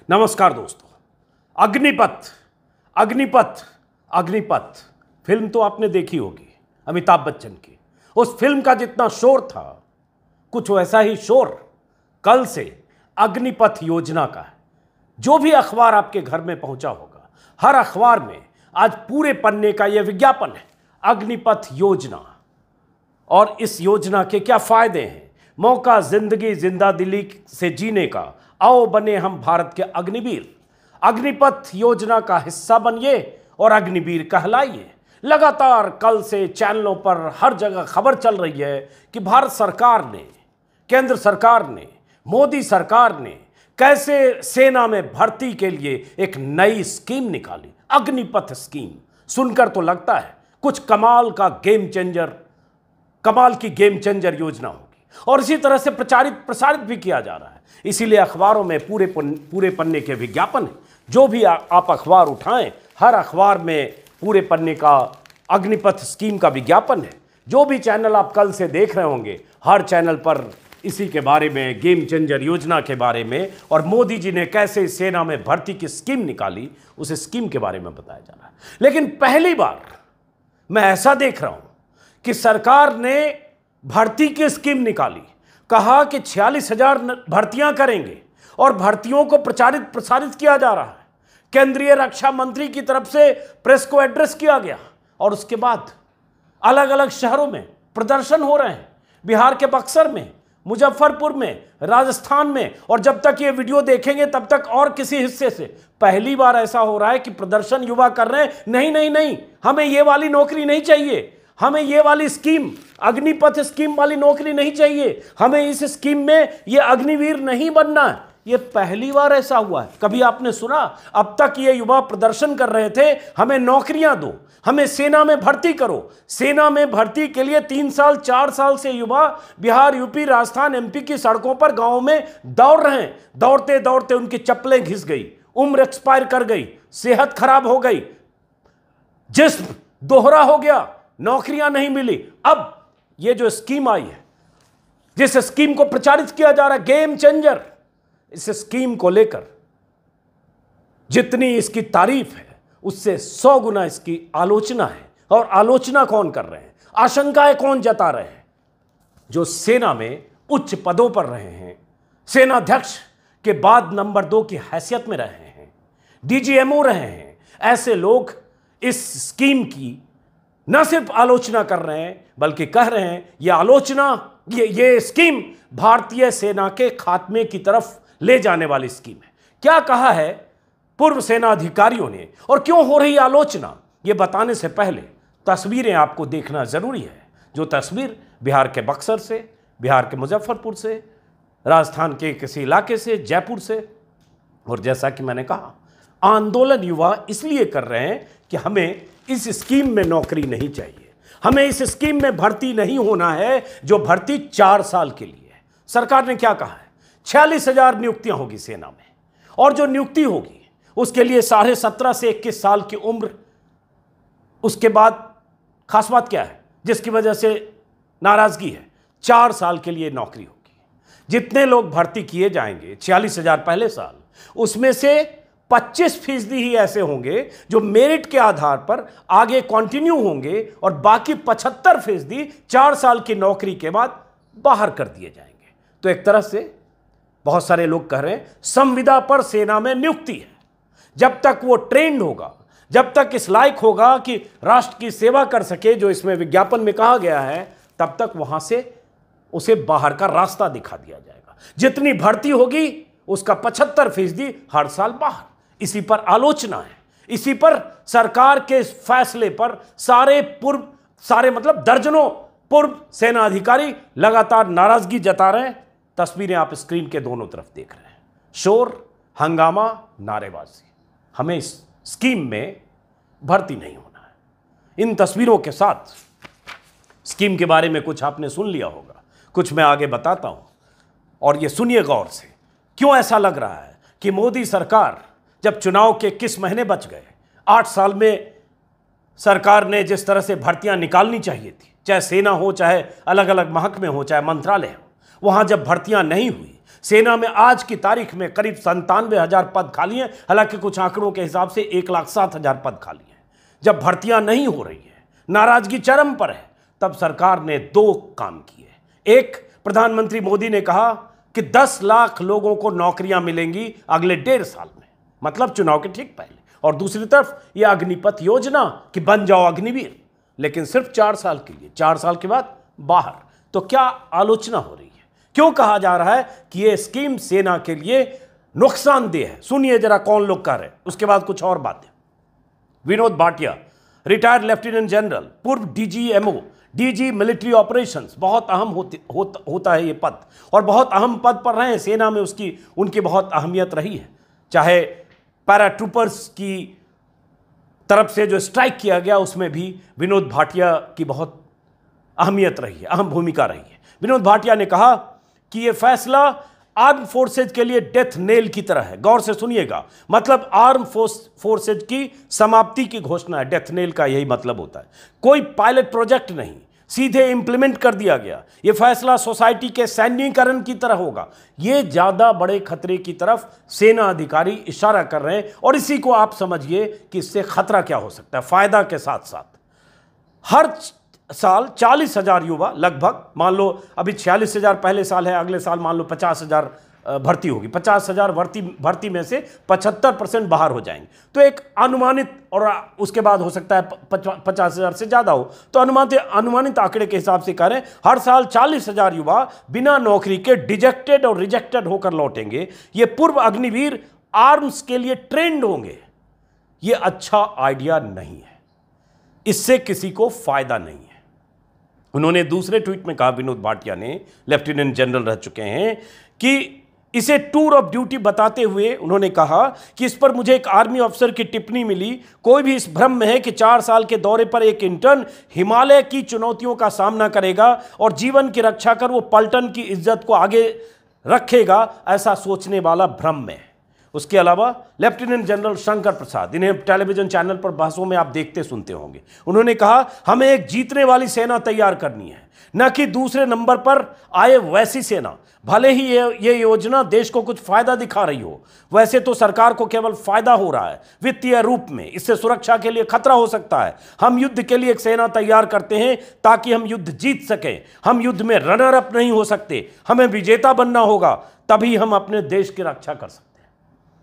नमस्कार दोस्तों। अग्निपथ अग्निपथ अग्निपथ फिल्म तो आपने देखी होगी, अमिताभ बच्चन की। उस फिल्म का जितना शोर था, कुछ वैसा ही शोर कल से अग्निपथ योजना का है। जो भी अखबार आपके घर में पहुंचा होगा, हर अखबार में आज पूरे पन्ने का यह विज्ञापन है, अग्निपथ योजना। और इस योजना के क्या फायदे हैं? मौका जिंदगी जिंदा दिली से जीने का, आओ बने हम भारत के अग्निवीर। अग्निपथ योजना का हिस्सा बनिए और अग्निवीर कहलाइए। लगातार कल से चैनलों पर हर जगह खबर चल रही है कि भारत सरकार ने, केंद्र सरकार ने, मोदी सरकार ने कैसे सेना में भर्ती के लिए एक नई स्कीम निकाली, अग्निपथ स्कीम। सुनकर तो लगता है कुछ कमाल की गेम चेंजर योजना होगी, और इसी तरह से प्रसारित भी किया जा रहा है। इसीलिए अखबारों में पूरे पन्ने के विज्ञापन है। जो भी आप अखबार उठाएं, हर अखबार में पूरे पन्ने का अग्निपथ स्कीम का विज्ञापन है। जो भी चैनल आप कल से देख रहे होंगे, हर चैनल पर इसी के बारे में, गेम चेंजर योजना के बारे में, और मोदी जी ने कैसे सेना में भर्ती की स्कीम निकाली, उस स्कीम के बारे में बताया जा रहा है। लेकिन पहली बार मैं ऐसा देख रहा हूं कि सरकार ने भर्ती की स्कीम निकाली, कहा कि 46,000 भर्तियां करेंगे और भर्तियों को प्रसारित किया जा रहा है। केंद्रीय रक्षा मंत्री की तरफ से प्रेस को एड्रेस किया गया, और उसके बाद अलग अलग शहरों में प्रदर्शन हो रहे हैं, बिहार के बक्सर में, मुजफ्फरपुर में, राजस्थान में, और जब तक ये वीडियो देखेंगे तब तक और किसी हिस्से से। पहली बार ऐसा हो रहा है कि प्रदर्शन युवा कर रहे हैं, नहीं नहीं नहीं, हमें ये वाली नौकरी नहीं चाहिए, हमें ये वाली स्कीम, अग्निपथ स्कीम वाली नौकरी नहीं चाहिए, हमें इस स्कीम में ये अग्निवीर नहीं बनना है। ये पहली बार ऐसा हुआ है। कभी आपने सुना? अब तक ये युवा प्रदर्शन कर रहे थे, हमें नौकरियां दो, हमें सेना में भर्ती करो। सेना में भर्ती के लिए 3 साल 4 साल से युवा बिहार, यूपी, राजस्थान, एमपी की सड़कों पर, गांवों में दौड़ रहे हैं। दौड़ते दौड़ते उनकी चप्पलें घिस गई, उम्र एक्सपायर कर गई, सेहत खराब हो गई, जिस्म दोहरा हो गया, नौकरियां नहीं मिली। अब ये जो स्कीम आई है, जिस स्कीम को प्रचारित किया जा रहा है, गेम चेंजर, इस स्कीम को लेकर जितनी इसकी तारीफ है, उससे 100 गुना इसकी आलोचना है। और आलोचना कौन कर रहे हैं, आशंकाएं कौन जता रहे हैं? जो सेना में उच्च पदों पर रहे हैं, सेनाध्यक्ष के बाद नंबर 2 की हैसियत में रहे हैं, डीजीएमओ रहे हैं, ऐसे लोग इस स्कीम की न सिर्फ आलोचना कर रहे हैं, बल्कि कह रहे हैं यह आलोचना, ये स्कीम भारतीय सेना के खात्मे की तरफ ले जाने वाली स्कीम है। क्या कहा है पूर्व सेना अधिकारियों ने, और क्यों हो रही आलोचना, यह बताने से पहले तस्वीरें आपको देखना जरूरी है। जो तस्वीर बिहार के बक्सर से, बिहार के मुजफ्फरपुर से, राजस्थान के किसी इलाके से, जयपुर से। और जैसा कि मैंने कहा, आंदोलन युवा इसलिए कर रहे हैं कि हमें इस स्कीम में नौकरी नहीं चाहिए, हमें इस स्कीम में भर्ती नहीं होना है, जो भर्ती 4 साल के लिए है। सरकार ने क्या कहा है? 46,000 नियुक्तियां होगी सेना में, और जो नियुक्ति होगी उसके लिए 17.5 से 21 साल की उम्र। उसके बाद खास बात क्या है जिसकी वजह से नाराजगी है? 4 साल के लिए नौकरी होगी। जितने लोग भर्ती किए जाएंगे, 46,000 पहले साल, उसमें से 25% ही ऐसे होंगे जो मेरिट के आधार पर आगे कंटिन्यू होंगे, और बाकी 75% 4 साल की नौकरी के बाद बाहर कर दिए जाएंगे। तो एक तरह से बहुत सारे लोग कह रहे हैं संविदा पर सेना में नियुक्ति है। जब तक वो ट्रेंड होगा, जब तक इस लायक होगा कि राष्ट्र की सेवा कर सके, जो इसमें विज्ञापन में कहा गया है, तब तक वहां से उसे बाहर का रास्ता दिखा दिया जाएगा। जितनी भर्ती होगी उसका 75% हर साल बाहर। इसी पर आलोचना है, इसी पर सरकार के फैसले पर सारे मतलब दर्जनों पूर्व सेना अधिकारी लगातार नाराजगी जता रहे हैं। तस्वीरें आप स्क्रीन के दोनों तरफ देख रहे हैं। शोर, हंगामा, नारेबाजी। हमें इस स्कीम में भर्ती नहीं होना है। इन तस्वीरों के साथ स्कीम के बारे में कुछ आपने सुन लिया होगा, कुछ मैं आगे बताता हूं, और ये सुनिए गौर से। क्यों ऐसा लग रहा है कि मोदी सरकार, जब चुनाव के 21 महीने बच गए, 8 साल में सरकार ने जिस तरह से भर्तियां निकालनी चाहिए थी, चाहे सेना हो, चाहे अलग अलग महकमे हो, चाहे मंत्रालय हो, वहां जब भर्तियां नहीं हुई, सेना में आज की तारीख में करीब 97,000 पद खाली हैं, हालांकि कुछ आंकड़ों के हिसाब से 1,07,000 पद खाली हैं। जब भर्तियां नहीं हो रही है, नाराजगी चरम पर है, तब सरकार ने दो काम किए। एक, प्रधानमंत्री मोदी ने कहा कि 10 लाख लोगों को नौकरियां मिलेंगी अगले 1.5 साल में, मतलब चुनाव के ठीक पहले। और दूसरी तरफ यह अग्निपथ योजना कि बन जाओ अग्निवीर, लेकिन सिर्फ 4 साल के लिए, 4 साल के बाद बाहर। तो क्या आलोचना हो रही है, क्यों कहा जा रहा है कि यह स्कीम सेना के लिए नुकसानदेह है? सुनिए जरा कौन लोग कह रहे हैं, उसके बाद कुछ और बातें। Vinod Bhatia, retired lieutenant general, पूर्व डीजीएमओ, डीजी मिलिट्री ऑपरेशंस, बहुत अहम होता है ये पद, और बहुत अहम पद पर रहे हैं सेना में, उनकी बहुत अहमियत रही है। चाहे पैराट्रूपर्स की तरफ से जो स्ट्राइक किया गया उसमें भी विनोद भाटिया की बहुत अहमियत रही है, अहम भूमिका रही है। विनोद भाटिया ने कहा कि यह फैसला आर्म फोर्सेज के लिए डेथ नेल की तरह है। गौर से सुनिएगा, मतलब आर्म फोर्सेज की समाप्ति की घोषणा है। डेथ नेल का यही मतलब होता है। कोई पायलट प्रोजेक्ट नहीं, सीधे इंप्लीमेंट कर दिया गया। यह फैसला सोसाइटी के सैन्यीकरण की तरह होगा। यह ज्यादा बड़े खतरे की तरफ सेना अधिकारी इशारा कर रहे हैं, और इसी को आप समझिए कि इससे खतरा क्या हो सकता है, फायदा के साथ साथ। हर साल 40,000 युवा लगभग, मान लो अभी 46,000 पहले साल है, अगले साल मान लो 50,000 भर्ती होगी। 50,000 भर्ती में से 75% बाहर हो जाएंगे। तो एक अनुमानित, और उसके बाद हो सकता है 50,000 से ज़्यादा हो, तो अनुमानित आंकड़े के हिसाब से करें, हर साल 40,000 युवा बिना नौकरी के डिजेक्टेड और रिजेक्टेड होकर लौटेंगे। ये पूर्व अग्निवीर आर्म्स के लिए ट्रेंड होंगे। ये अच्छा आइडिया नहीं है, इससे किसी को फायदा नहीं है। उन्होंने दूसरे ट्वीट में कहा, विनोद भाटिया ने, लेफ्टिनेंट जनरल रह चुके हैं, कि इसे टूर ऑफ ड्यूटी बताते हुए उन्होंने कहा कि इस पर मुझे एक आर्मी अफसर की टिप्पणी मिली। कोई भी इस भ्रम में है कि 4 साल के दौरे पर एक इंटर्न हिमालय की चुनौतियों का सामना करेगा और जीवन की रक्षा कर वो पलटन की इज्जत को आगे रखेगा, ऐसा सोचने वाला भ्रम में है। उसके अलावा लेफ्टिनेंट जनरल शंकर प्रसाद, इन्हें टेलीविजन चैनल पर बहसों में आप देखते सुनते होंगे, उन्होंने कहा हमें एक जीतने वाली सेना तैयार करनी है, न कि दूसरे नंबर पर आए वैसी सेना। भले ही ये योजना देश को कुछ फायदा दिखा रही हो, वैसे तो सरकार को केवल फायदा हो रहा है वित्तीय रूप में। इससे सुरक्षा के लिए खतरा हो सकता है। हम युद्ध के लिए एक सेना तैयार करते हैं ताकि हम युद्ध जीत सकें। हम युद्ध में रनर अप नहीं हो सकते, हमें विजेता बनना होगा, तभी हम अपने देश की रक्षा कर सकते हैं।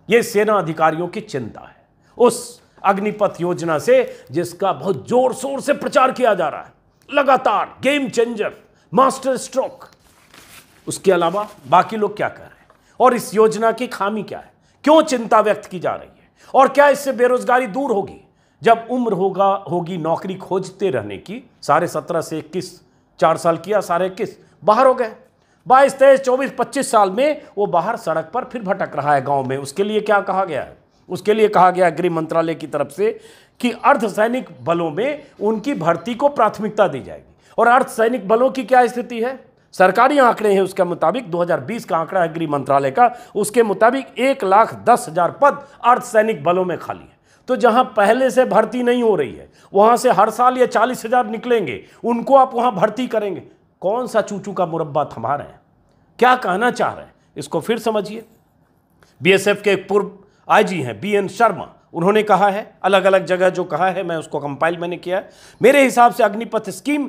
यह सेना अधिकारियों की चिंता है उस अग्निपथ योजना से, जिसका बहुत जोर शोर से प्रचार किया जा रहा है लगातार, गेम चेंजर, मास्टर स्ट्रोक। उसके अलावा बाकी लोग क्या कर रहे हैं, और इस योजना की खामी क्या है, क्यों चिंता व्यक्त की जा रही है, और क्या इससे बेरोजगारी दूर होगी? जब उम्र होगी नौकरी खोजते रहने की, 17.5 से 21, 4 साल किया, 21.5 बाहर हो गए, 22, 23, 24, 25 साल में वो बाहर सड़क पर फिर भटक रहा है गांव में। उसके लिए क्या कहा गया है? उसके लिए कहा गया गृह मंत्रालय की तरफ से कि अर्धसैनिक बलों में उनकी भर्ती को प्राथमिकता दी जाएगी। और अर्धसैनिक बलों की क्या स्थिति है? सरकारी आंकड़े हैं उसके मुताबिक, 2020 का आंकड़ा है गृह मंत्रालय का, उसके मुताबिक 1,10,000 पद अर्धसैनिक बलों में खाली है। तो जहां पहले से भर्ती नहीं हो रही है, वहां से हर साल ये 40,000 निकलेंगे, उनको आप वहां भर्ती करेंगे। कौन सा चूचू का मुरब्बा थमा रहे हैं? क्या कहना चाह रहे हैं, इसको फिर समझिए। बीएसएफ के एक पूर्व आईजी हैं बीएन शर्मा, उन्होंने कहा है, अलग अलग जगह जो कहा है मैं उसको कंपाइल मैंने किया है। मेरे हिसाब से अग्निपथ स्कीम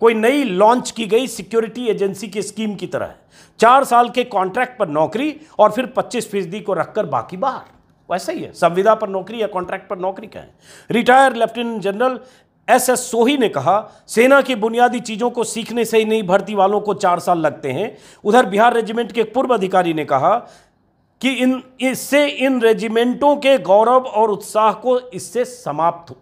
कोई नई लॉन्च की गई सिक्योरिटी एजेंसी की स्कीम की तरह है। 4 साल के कॉन्ट्रैक्ट पर नौकरी और फिर 25% को रखकर बाकी बाहर। वैसा ही है, संविदा पर नौकरी या कॉन्ट्रैक्ट पर नौकरी का है। रिटायर्ड लेफ्टिनेंट जनरल एस सोही ने कहा, सेना की बुनियादी चीजों को सीखने से ही नहीं भर्ती वालों को 4 साल लगते हैं। उधर बिहार रेजिमेंट के एक पूर्व अधिकारी ने कहा कि इससे इन रेजिमेंटों के गौरव और उत्साह को इससे समाप्त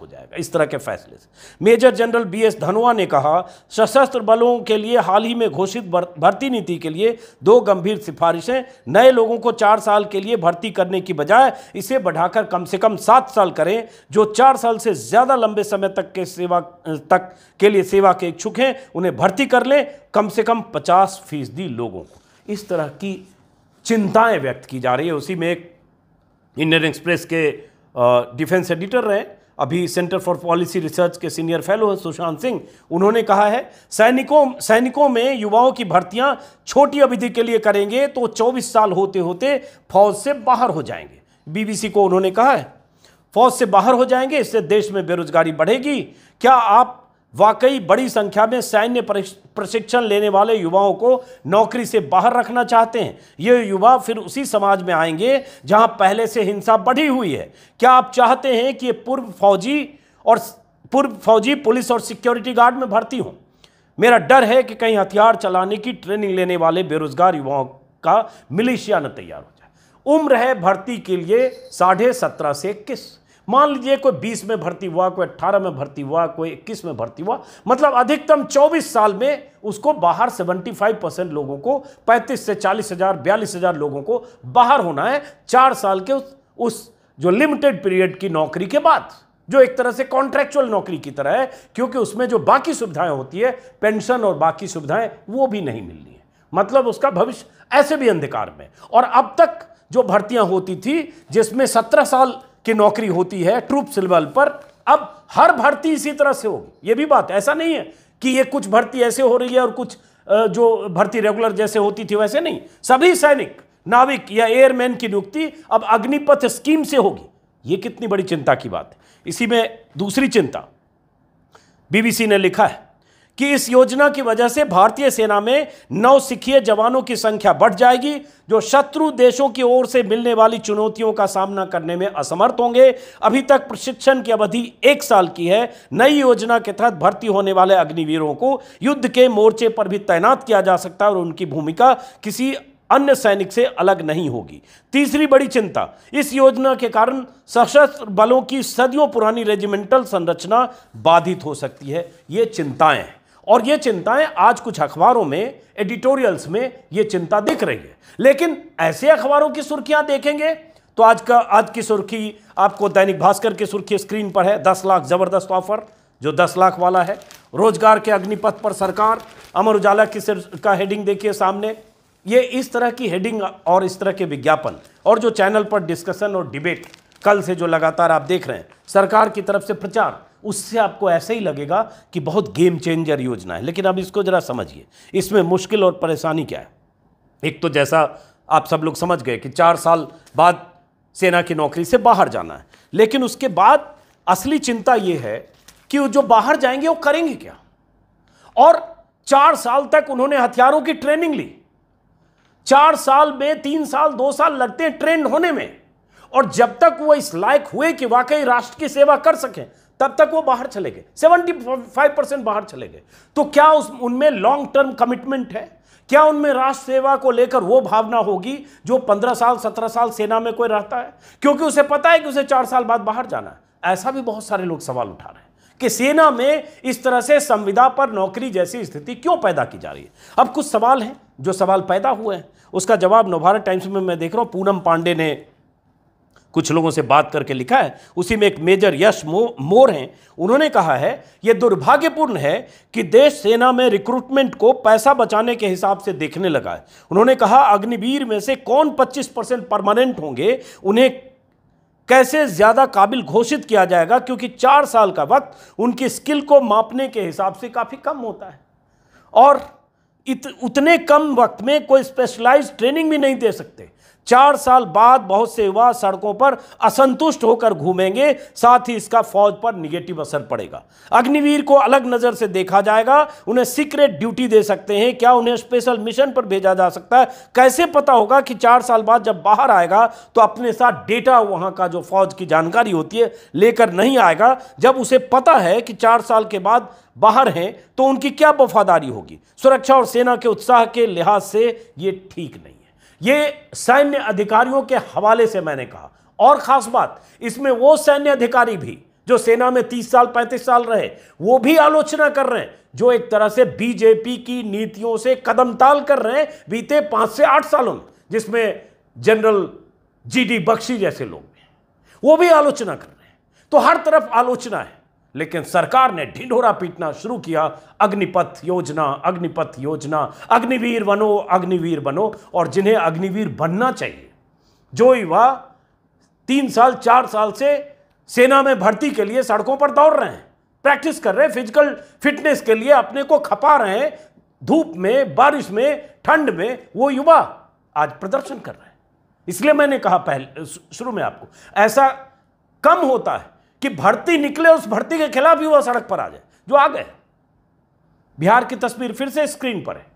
हो जाएगा, इस तरह के फैसले से। मेजर जनरल बीएस धनोआ ने कहा, सशस्त्र बलों के लिए हाल ही में घोषित भर्ती नीति के लिए 2 गंभीर सिफारिशें, नए लोगों को 4 साल के लिए भर्ती करने की बजाय इसे बढ़ाकर कम से कम 7 साल करें। जो 4 साल से ज़्यादा लंबे समय तक के लिए सेवा के इच्छुक हैं, उन्हें भर्ती कर लें, कम से कम 50% लोगों को। इस तरह की चिंताएं व्यक्त की जा रही है। उसी में एक इंडियन एक्सप्रेस के डिफेंस एडिटर रहे अभी सेंटर फॉर पॉलिसी रिसर्च के सीनियर फेलो है सुशांत सिंह, उन्होंने कहा है सैनिकों में युवाओं की भर्तियां छोटी अवधि के लिए करेंगे तो 24 साल होते होते फौज से बाहर हो जाएंगे। बीबीसी को उन्होंने कहा है फौज से बाहर हो जाएंगे, इससे देश में बेरोजगारी बढ़ेगी। क्या आप वाकई बड़ी संख्या में सैन्य प्रशिक्षण लेने वाले युवाओं को नौकरी से बाहर रखना चाहते हैं? ये युवा फिर उसी समाज में आएंगे जहां पहले से हिंसा बढ़ी हुई है। क्या आप चाहते हैं कि पूर्व फौजी पुलिस और सिक्योरिटी गार्ड में भर्ती हों? मेरा डर है कि कहीं हथियार चलाने की ट्रेनिंग लेने वाले बेरोजगार युवाओं का मिलिशिया न तैयार हो जाए। उम्र है भर्ती के लिए 17.5 से 21। मान लीजिए कोई 20 में भर्ती हुआ, कोई 18 में भर्ती हुआ, कोई 21 में भर्ती हुआ, मतलब अधिकतम 24 साल में उसको बाहर 75% लोगों को 35 से 40,000 42,000 लोगों को बाहर होना है 4 साल के उस जो लिमिटेड पीरियड की नौकरी के बाद, जो एक तरह से कॉन्ट्रैक्चुअल नौकरी की तरह है, क्योंकि उसमें जो बाकी सुविधाएं होती है, पेंशन और बाकी सुविधाएं, वो भी नहीं मिलनी है। मतलब उसका भविष्य ऐसे भी अंधकार में। और अब तक जो भर्तियां होती थी जिसमें 17 साल की नौकरी होती है ट्रूप लेवल पर, अब हर भर्ती इसी तरह से होगी। ये भी बात, ऐसा नहीं है कि ये कुछ भर्ती ऐसे हो रही है और कुछ जो भर्ती रेगुलर जैसे होती थी वैसे नहीं। सभी सैनिक, नाविक या एयरमैन की नियुक्ति अब अग्निपथ स्कीम से होगी। ये कितनी बड़ी चिंता की बात है। इसी में दूसरी चिंता, बीबीसी ने लिखा है कि इस योजना की वजह से भारतीय सेना में नौसिखिए जवानों की संख्या बढ़ जाएगी, जो शत्रु देशों की ओर से मिलने वाली चुनौतियों का सामना करने में असमर्थ होंगे। अभी तक प्रशिक्षण की अवधि 1 साल की है। नई योजना के तहत भर्ती होने वाले अग्निवीरों को युद्ध के मोर्चे पर भी तैनात किया जा सकता है और उनकी भूमिका किसी अन्य सैनिक से अलग नहीं होगी। तीसरी बड़ी चिंता, इस योजना के कारण सशस्त्र बलों की सदियों पुरानी रेजिमेंटल संरचना बाधित हो सकती है। ये चिंताएं हैं, और ये चिंताएं आज कुछ अखबारों में, एडिटोरियल्स में ये चिंता दिख रही है। लेकिन ऐसे अखबारों की सुर्खियां देखेंगे तो आज की सुर्खी आपको दैनिक भास्कर की सुर्खी स्क्रीन पर है, 10 लाख जबरदस्त ऑफर, जो 10 लाख वाला है। रोजगार के अग्निपथ पर सरकार, अमर उजाला का हेडिंग देखिए सामने। ये इस तरह की हेडिंग और इस तरह के विज्ञापन और जो चैनल पर डिस्कशन और डिबेट कल से जो लगातार आप देख रहे हैं, सरकार की तरफ से प्रचार, उससे आपको ऐसे ही लगेगा कि बहुत गेम चेंजर योजना है। लेकिन अब इसको जरा समझिए, इसमें मुश्किल और परेशानी क्या है। एक तो जैसा आप सब लोग समझ गए कि 4 साल बाद सेना की नौकरी से बाहर जाना है, लेकिन उसके बाद असली चिंता यह है कि जो बाहर जाएंगे वो करेंगे क्या। और 4 साल तक उन्होंने हथियारों की ट्रेनिंग ली, 4 साल में 3 साल 2 साल लगते हैं ट्रेंड होने में, और जब तक वो इस लायक हुए कि वाकई राष्ट्र की सेवा कर सकें तब तक वो बाहर चले गए। 75% बाहर चले गए। तो क्या उनमें लॉन्ग टर्म कमिटमेंट है? क्या उनमें राष्ट्र सेवा को लेकर वो भावना होगी जो 15 साल 17 साल सेना में कोई रहता है, क्योंकि उसे पता है कि उसे 4 साल बाद बाहर जाना है। ऐसा भी बहुत सारे लोग सवाल उठा रहे हैं कि सेना में इस तरह से संविदा पर नौकरी जैसी स्थिति क्यों पैदा की जा रही है। अब कुछ सवाल हैं जो सवाल पैदा हुए हैं, उसका जवाब नवभारत टाइम्स में मैं देख रहा हूं, पूनम पांडे ने कुछ लोगों से बात करके लिखा है। उसी में एक मेजर यश मोर हैं, उन्होंने कहा है यह दुर्भाग्यपूर्ण है कि देश सेना में रिक्रूटमेंट को पैसा बचाने के हिसाब से देखने लगा है। उन्होंने कहा अग्निवीर में से कौन 25% परमानेंट होंगे, उन्हें कैसे ज्यादा काबिल घोषित किया जाएगा, क्योंकि 4 साल का वक्त उनकी स्किल को मापने के हिसाब से काफी कम होता है और उतने कम वक्त में कोई स्पेशलाइज्ड ट्रेनिंग भी नहीं दे सकते। 4 साल बाद बहुत से युवा सड़कों पर असंतुष्ट होकर घूमेंगे, साथ ही इसका फौज पर निगेटिव असर पड़ेगा। अग्निवीर को अलग नजर से देखा जाएगा, उन्हें सीक्रेट ड्यूटी दे सकते हैं, क्या उन्हें स्पेशल मिशन पर भेजा जा सकता है। कैसे पता होगा कि 4 साल बाद जब बाहर आएगा तो अपने साथ डेटा, वहां का जो फौज की जानकारी होती है, लेकर नहीं आएगा। जब उसे पता है कि 4 साल के बाद बाहर हैं तो उनकी क्या वफादारी होगी। सुरक्षा और सेना के उत्साह के लिहाज से ये ठीक नहीं है। ये सैन्य अधिकारियों के हवाले से मैंने कहा। और खास बात, इसमें वो सैन्य अधिकारी भी जो सेना में 30 साल 35 साल रहे, वो भी आलोचना कर रहे हैं, जो एक तरह से बीजेपी की नीतियों से कदमताल कर रहे हैं बीते 5 से 8 सालों में, जिसमें जनरल जीडी बख्शी जैसे लोग हैं, वो भी आलोचना कर रहे हैं। तो हर तरफ आलोचना है, लेकिन सरकार ने ढिंढोरा पीटना शुरू किया, अग्निपथ योजना, अग्निपथ योजना, अग्निवीर बनो, अग्निवीर बनो। और जिन्हें अग्निवीर बनना चाहिए, जो युवा 3 साल 4 साल से सेना में भर्ती के लिए सड़कों पर दौड़ रहे हैं, प्रैक्टिस कर रहे हैं, फिजिकल फिटनेस के लिए अपने को खपा रहे हैं, धूप में, बारिश में, ठंड में, वो युवा आज प्रदर्शन कर रहे हैं। इसलिए मैंने कहा पहले शुरू में आपको, ऐसा कम होता है कि भर्ती निकले, उस भर्ती के खिलाफ युवा सड़क पर आ जाए, जो आ गए। बिहार की तस्वीर फिर से स्क्रीन पर है,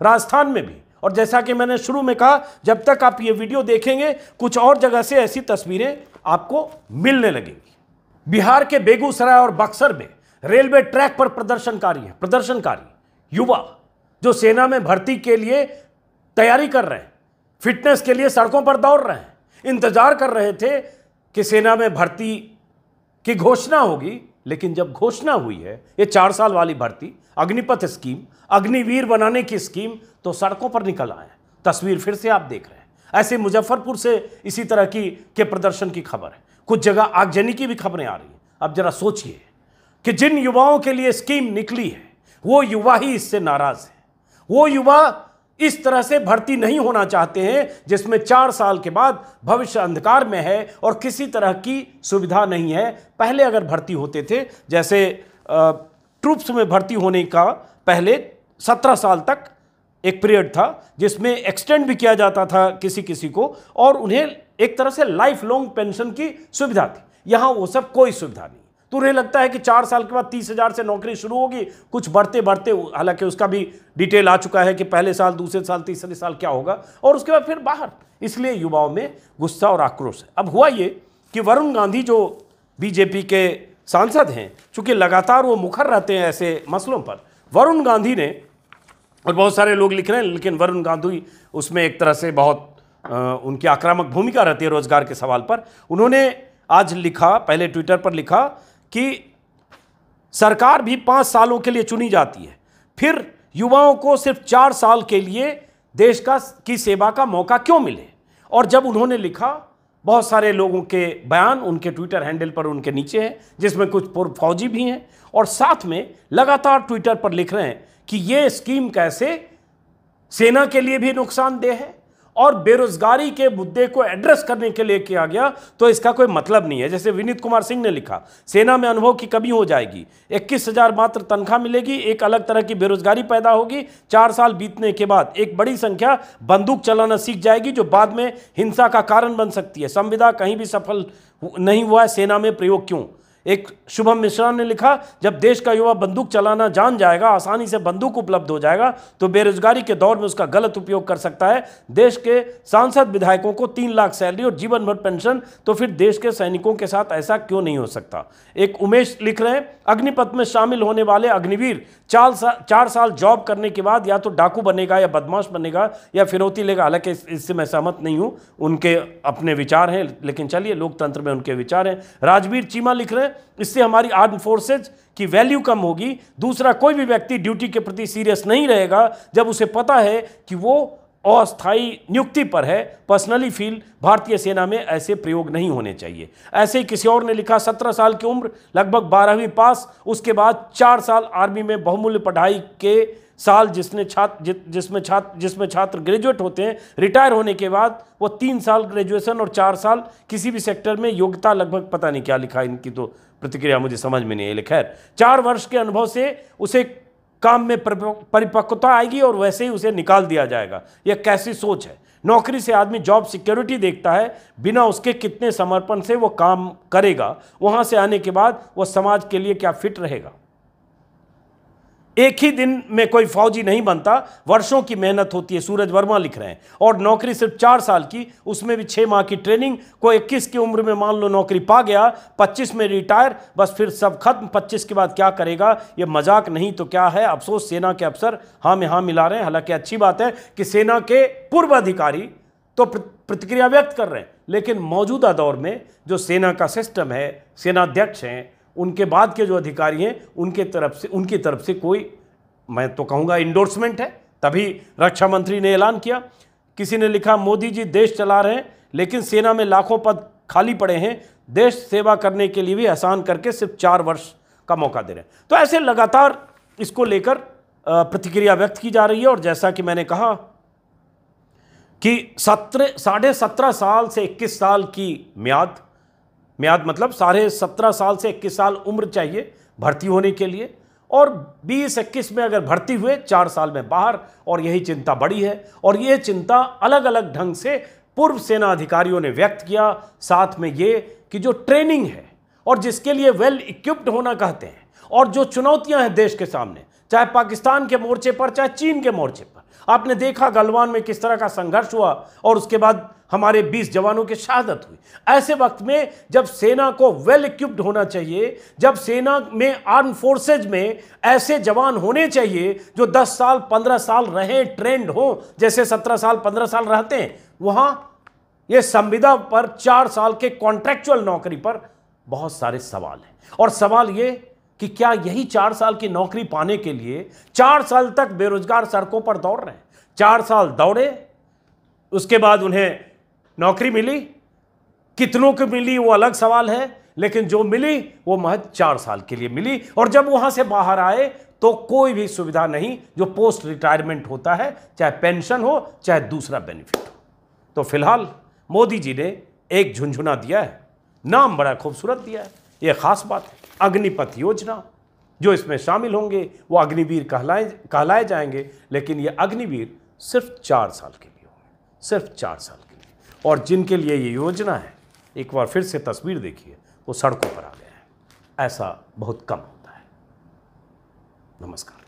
राजस्थान में भी। और जैसा कि मैंने शुरू में कहा, जब तक आप ये वीडियो देखेंगे कुछ और जगह से ऐसी तस्वीरें आपको मिलने लगेंगी। बिहार के बेगूसराय और बक्सर में रेलवे ट्रैक पर प्रदर्शनकारी युवा जो सेना में भर्ती के लिए तैयारी कर रहे हैं, फिटनेस के लिए सड़कों पर दौड़ रहे हैं, इंतजार कर रहे थे कि सेना में भर्ती की घोषणा होगी। लेकिन जब घोषणा हुई है ये 4 साल वाली भर्ती, अग्निपथ स्कीम, अग्निवीर बनाने की स्कीम, तो सड़कों पर निकल आए। तस्वीर फिर से आप देख रहे हैं। ऐसे मुजफ्फरपुर से इसी तरह के प्रदर्शन की खबर है, कुछ जगह आगजनी की भी खबरें आ रही हैं। अब जरा सोचिए कि जिन युवाओं के लिए स्कीम निकली है वो युवा ही इससे नाराज है। वो युवा इस तरह से भर्ती नहीं होना चाहते हैं जिसमें 4 साल के बाद भविष्य अंधकार में है और किसी तरह की सुविधा नहीं है। पहले अगर भर्ती होते थे, जैसे ट्रूप्स में भर्ती होने का पहले 17 साल तक एक पीरियड था जिसमें एक्सटेंड भी किया जाता था किसी किसी को, और उन्हें एक तरह से लाइफ लॉन्ग पेंशन की सुविधा थी। यहां वो सब कोई सुविधा नहीं। तो उन्हें लगता है कि 4 साल के बाद 30,000 से नौकरी शुरू होगी, कुछ बढ़ते बढ़ते, हालांकि उसका भी डिटेल आ चुका है कि पहले साल, दूसरे साल, तीसरे साल क्या होगा, और उसके बाद फिर बाहर। इसलिए युवाओं में गुस्सा और आक्रोश है। अब हुआ ये कि वरुण गांधी जो बीजेपी के सांसद हैं, चूंकि लगातार वो मुखर रहते हैं ऐसे मसलों पर, वरुण गांधी ने, और बहुत सारे लोग लिख रहे हैं, लेकिन वरुण गांधी उसमें एक तरह से बहुत उनकी आक्रामक भूमिका रहती है रोजगार के सवाल पर। उन्होंने आज लिखा, पहले ट्विटर पर लिखा कि सरकार भी 5 सालों के लिए चुनी जाती है, फिर युवाओं को सिर्फ 4 साल के लिए देश की सेवा का मौका क्यों मिले। और जब उन्होंने लिखा, बहुत सारे लोगों के बयान उनके ट्विटर हैंडल पर उनके नीचे हैं, जिसमें कुछ पूर्व फौजी भी हैं, और साथ में लगातार ट्विटर पर लिख रहे हैं कि ये स्कीम कैसे सेना के लिए भी नुकसानदेह है और बेरोजगारी के मुद्दे को एड्रेस करने के लिए किया गया, तो इसका कोई मतलब नहीं है। जैसे विनीत कुमार सिंह ने लिखा, सेना में अनुभव की कमी हो जाएगी, 21,000 मात्र तनख्वाह मिलेगी, एक अलग तरह की बेरोजगारी पैदा होगी, 4 साल बीतने के बाद एक बड़ी संख्या बंदूक चलाना सीख जाएगी जो बाद में हिंसा का कारण बन सकती है। संविदा कहीं भी सफल नहीं हुआ है, सेना में प्रयोग क्यों। एक शुभम मिश्रा ने लिखा, जब देश का युवा बंदूक चलाना जान जाएगा, आसानी से बंदूक उपलब्ध हो जाएगा, तो बेरोजगारी के दौर में उसका गलत उपयोग कर सकता है। देश के सांसद विधायकों को 3 लाख सैलरी और जीवन भर पेंशन, तो फिर देश के सैनिकों के साथ ऐसा क्यों नहीं हो सकता। एक उमेश लिख रहे हैं, अग्निपथ में शामिल होने वाले अग्निवीर 4 साल जॉब करने के बाद या तो डाकू बनेगा या बदमाश बनेगा या फिरौती लेगा। हालांकि इससे मैं सहमत नहीं हूं, उनके अपने विचार हैं, लेकिन चलिए, लोकतंत्र में उनके विचार हैं। राजवीर चीमा लिख रहे हैं, इससे हमारी आर्म फोर्सेज की वैल्यू कम होगी। दूसरा, कोई भी व्यक्ति ड्यूटी के प्रति सीरियस नहीं रहेगा जब उसे पता है कि वो अस्थायी नियुक्ति पर है। पर्सनली फील भारतीय सेना में ऐसे प्रयोग नहीं होने चाहिए। ऐसे ही किसी और ने लिखा, 17 साल की उम्र, लगभग 12वीं पास, उसके बाद 4 साल आर्मी में बहुमूल्य पढ़ाई के साल, जिसमें छात्र ग्रेजुएट होते हैं, रिटायर होने के बाद वो 3 साल ग्रेजुएशन और 4 साल किसी भी सेक्टर में योग्यता, लगभग पता नहीं क्या लिखा, इनकी तो प्रतिक्रिया मुझे समझ में नहीं आई। खैर, 4 वर्ष के अनुभव से उसे काम में परिपक्वता आएगी और वैसे ही उसे निकाल दिया जाएगा। यह कैसी सोच है। नौकरी से आदमी जॉब सिक्योरिटी देखता है, बिना उसके कितने समर्पण से वो काम करेगा, वहां से आने के बाद वो समाज के लिए क्या फिट रहेगा। एक ही दिन में कोई फौजी नहीं बनता, वर्षों की मेहनत होती है, सूरज वर्मा लिख रहे हैं। और नौकरी सिर्फ 4 साल की, उसमें भी 6 माह की ट्रेनिंग। कोई 21 की उम्र में मान लो नौकरी पा गया, 25 में रिटायर, बस फिर सब खत्म। 25 के बाद क्या करेगा। ये मजाक नहीं तो क्या है। अफसोस सेना के अफसर हाँ में हाँ मिला रहे हैं। हालांकि अच्छी बात है कि सेना के पूर्व अधिकारी तो प्रतिक्रिया व्यक्त कर रहे हैं, लेकिन मौजूदा दौर में जो सेना का सिस्टम है, सेनाध्यक्ष हैं, उनके बाद के जो अधिकारी हैं, उनकी तरफ से कोई, मैं तो कहूँगा, इंडोर्समेंट है। तभी रक्षा मंत्री ने ऐलान किया। किसी ने लिखा, मोदी जी देश चला रहे हैं लेकिन सेना में लाखों पद खाली पड़े हैं, देश सेवा करने के लिए भी एहसान करके सिर्फ 4 वर्ष का मौका दे रहे हैं। तो ऐसे लगातार इसको लेकर प्रतिक्रिया व्यक्त की जा रही है। और जैसा कि मैंने कहा कि 17.5 साल से 21 साल की म्याद म्याद मतलब साढ़े 17 साल से 21 साल उम्र चाहिए भर्ती होने के लिए, और 20-21 में अगर भर्ती हुए 4 साल में बाहर। और यही चिंता बड़ी है, और ये चिंता अलग अलग ढंग से पूर्व सेना अधिकारियों ने व्यक्त किया। साथ में ये कि जो ट्रेनिंग है और जिसके लिए वेल इक्विप्ड होना कहते हैं, और जो चुनौतियां हैं देश के सामने, चाहे पाकिस्तान के मोर्चे पर चाहे चीन के मोर्चे पर, आपने देखा गलवान में किस तरह का संघर्ष हुआ और उसके बाद हमारे 20 जवानों की शहादत हुई। ऐसे वक्त में जब सेना को वेल इक्विप्ड होना चाहिए, जब सेना में आर्म फोर्सेज में ऐसे जवान होने चाहिए जो 10 साल 15 साल रहे, ट्रेंड हो, जैसे 17 साल 15 साल रहते हैं, वहां ये संविदा पर 4 साल के कॉन्ट्रैक्चुअल नौकरी पर बहुत सारे सवाल हैं। और सवाल ये कि क्या यही 4 साल की नौकरी पाने के लिए 4 साल तक बेरोजगार सड़कों पर दौड़ रहे हैं? 4 साल दौड़े, उसके बाद उन्हें नौकरी मिली, कितनों को मिली वो अलग सवाल है, लेकिन जो मिली वो महज 4 साल के लिए मिली। और जब वहां से बाहर आए तो कोई भी सुविधा नहीं जो पोस्ट रिटायरमेंट होता है, चाहे पेंशन हो चाहे दूसरा बेनिफिट हो। तो फिलहाल मोदी जी ने एक झुंझुना दिया है, नाम बड़ा खूबसूरत दिया है, यह खास बात है, अग्निपथ योजना। जो इसमें शामिल होंगे वो अग्निवीर कहलाए जाएंगे, लेकिन ये अग्निवीर सिर्फ 4 साल के लिए होंगे, सिर्फ 4 साल के लिए। और जिनके लिए ये योजना है, एक बार फिर से तस्वीर देखिए, वो सड़कों पर आ गए हैं। ऐसा बहुत कम होता है। नमस्कार।